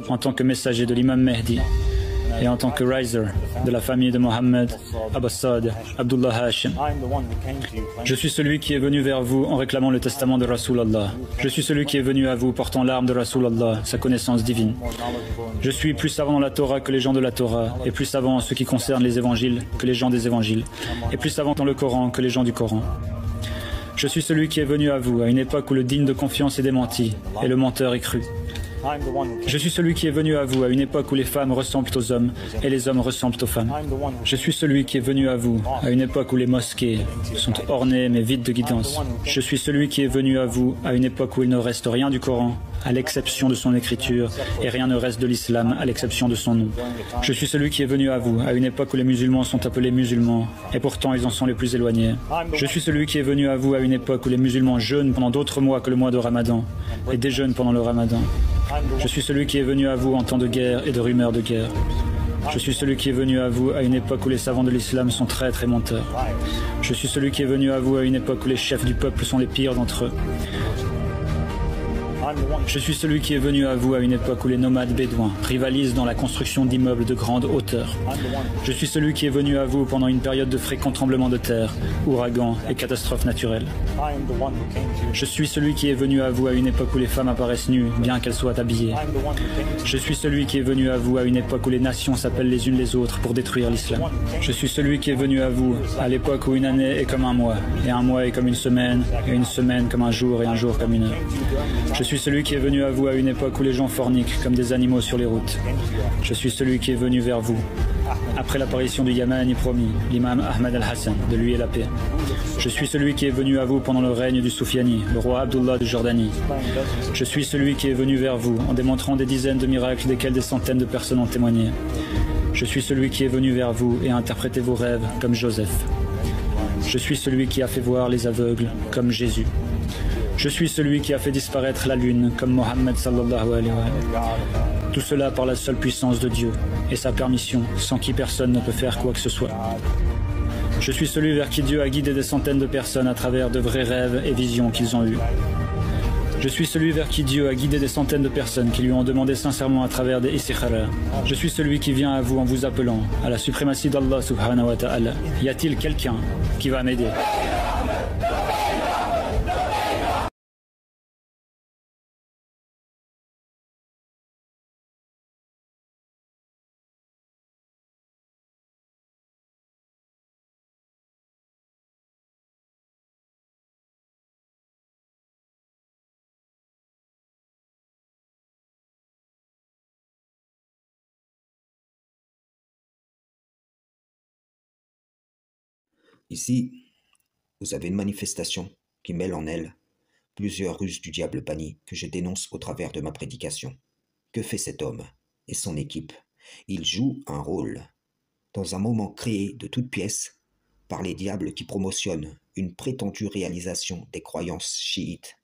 en tant que messager de l'imam Mehdi et en tant que riser de la famille de Mohammed, Abbasad, Abdullah Hashim. Je suis celui qui est venu vers vous en réclamant le testament de Rasulallah. Je suis celui qui est venu à vous portant l'arme de Rasulallah, sa connaissance divine. Je suis plus savant dans la Torah que les gens de la Torah, et plus savant en ce qui concerne les évangiles que les gens des évangiles, et plus savant dans le Coran que les gens du Coran. Je suis celui qui est venu à vous à une époque où le digne de confiance est démenti et le menteur est cru. Je suis celui qui est venu à vous à une époque où les femmes ressemblent aux hommes et les hommes ressemblent aux femmes. Je suis celui qui est venu à vous à une époque où les mosquées sont ornées mais vides de guidance. Je suis celui qui est venu à vous à une époque où il ne reste rien du Coran à l'exception de son écriture et rien ne reste de l'islam à l'exception de son nom. Je suis celui qui est venu à vous à une époque où les musulmans sont appelés musulmans et pourtant ils en sont les plus éloignés. Je suis celui qui est venu à vous à une époque où les musulmans jeûnent pendant d'autres mois que le mois de Ramadan et déjeunent pendant le Ramadan. Je suis celui qui est venu à vous en temps de guerre et de rumeurs de guerre. Je suis celui qui est venu à vous à une époque où les savants de l'islam sont traîtres et menteurs. Je suis celui qui est venu à vous à une époque où les chefs du peuple sont les pires d'entre eux. Je suis celui qui est venu à vous à une époque où les nomades bédouins rivalisent dans la construction d'immeubles de grande hauteur. Je suis celui qui est venu à vous pendant une période de fréquents tremblements de terre, ouragans et catastrophes naturelles. Je suis celui qui est venu à vous à une époque où les femmes apparaissent nues, bien qu'elles soient habillées. Je suis celui qui est venu à vous à une époque où les nations s'appellent les unes les autres pour détruire l'islam. Je suis celui qui est venu à vous à l'époque où une année est comme un mois, et un mois est comme une semaine, et une semaine comme un jour, et un jour comme une heure. Je suis celui qui est venu à vous à une époque où les gens forniquent comme des animaux sur les routes. Je suis celui qui est venu vers vous après l'apparition du Yamani promis, l'imam Ahmad al-Hassan, de lui et la paix. Je suis celui qui est venu à vous pendant le règne du Soufiani, le roi Abdullah de Jordanie. Je suis celui qui est venu vers vous en démontrant des dizaines de miracles desquels des centaines de personnes ont témoigné. Je suis celui qui est venu vers vous et a interprété vos rêves comme Joseph. Je suis celui qui a fait voir les aveugles comme Jésus. Je suis celui qui a fait disparaître la lune comme Mohammed sallallahu alayhi wa sallam. Tout cela par la seule puissance de Dieu et sa permission, sans qui personne ne peut faire quoi que ce soit. Je suis celui vers qui Dieu a guidé des centaines de personnes à travers de vrais rêves et visions qu'ils ont eus. Je suis celui vers qui Dieu a guidé des centaines de personnes qui lui ont demandé sincèrement à travers des istikhara. Je suis celui qui vient à vous en vous appelant à la suprématie d'Allah subhanahu wa ta'ala. Y a-t-il quelqu'un qui va m'aider? Ici, vous avez une manifestation qui mêle en elle plusieurs ruses du diable banni que je dénonce au travers de ma prédication. Que fait cet homme et son équipe? Il joue un rôle dans un moment créé de toutes pièces par les diables qui promotionnent une prétendue réalisation des croyances chiites.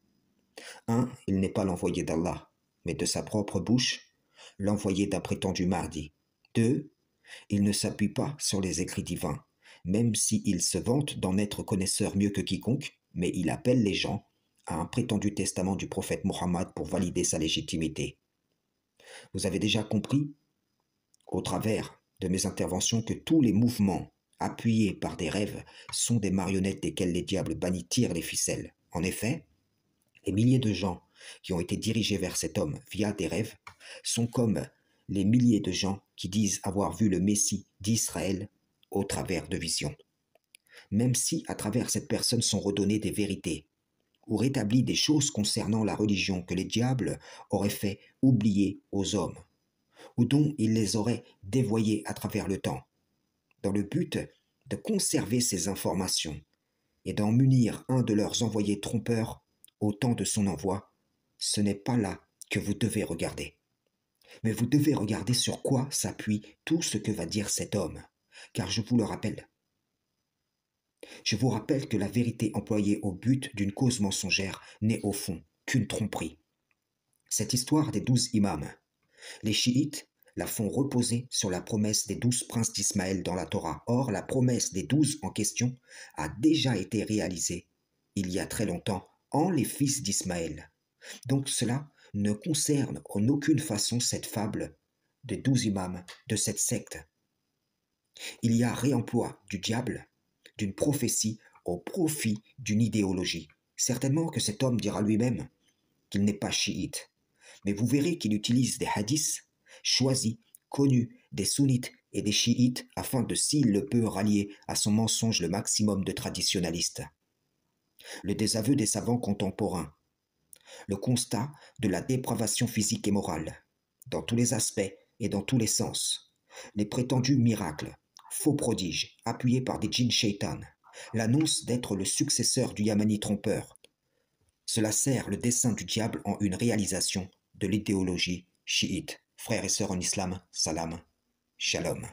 1. Il n'est pas l'envoyé d'Allah, mais de sa propre bouche, l'envoyé d'un prétendu Mahdi. 2. Il ne s'appuie pas sur les écrits divins, même s'il se vante d'en être connaisseur mieux que quiconque, mais il appelle les gens à un prétendu testament du prophète Mohammed pour valider sa légitimité. Vous avez déjà compris, au travers de mes interventions, que tous les mouvements appuyés par des rêves sont des marionnettes desquelles les diables bannis tirent les ficelles. En effet, les milliers de gens qui ont été dirigés vers cet homme via des rêves sont comme les milliers de gens qui disent avoir vu le Messie d'Israël au travers de visions. Même si à travers cette personne sont redonnées des vérités ou rétablies des choses concernant la religion que les diables auraient fait oublier aux hommes ou dont ils les auraient dévoyées à travers le temps, dans le but de conserver ces informations et d'en munir un de leurs envoyés trompeurs au temps de son envoi, ce n'est pas là que vous devez regarder. Mais vous devez regarder sur quoi s'appuie tout ce que va dire cet homme, car je vous le rappelle. Je vous rappelle que la vérité employée au but d'une cause mensongère n'est au fond qu'une tromperie. Cette histoire des 12 imams, les chiites la font reposer sur la promesse des 12 princes d'Ismaël dans la Torah. Or, la promesse des 12 en question a déjà été réalisée il y a très longtemps en les fils d'Ismaël. Donc cela ne concerne en aucune façon cette fable des 12 imams de cette secte. Il y a réemploi du diable, d'une prophétie au profit d'une idéologie. Certainement que cet homme dira lui-même qu'il n'est pas chiite, mais vous verrez qu'il utilise des hadiths choisis, connus des sunnites et des chiites afin de, s'il le peut, rallier à son mensonge le maximum de traditionalistes. Le désaveu des savants contemporains, le constat de la dépravation physique et morale, dans tous les aspects et dans tous les sens, les prétendus miracles, faux prodiges, appuyés par des djinns shaitan, l'annonce d'être le successeur du Yamani trompeur. Cela sert le dessein du diable en une réalisation de l'idéologie chiite. Frères et sœurs en islam, salam, shalom.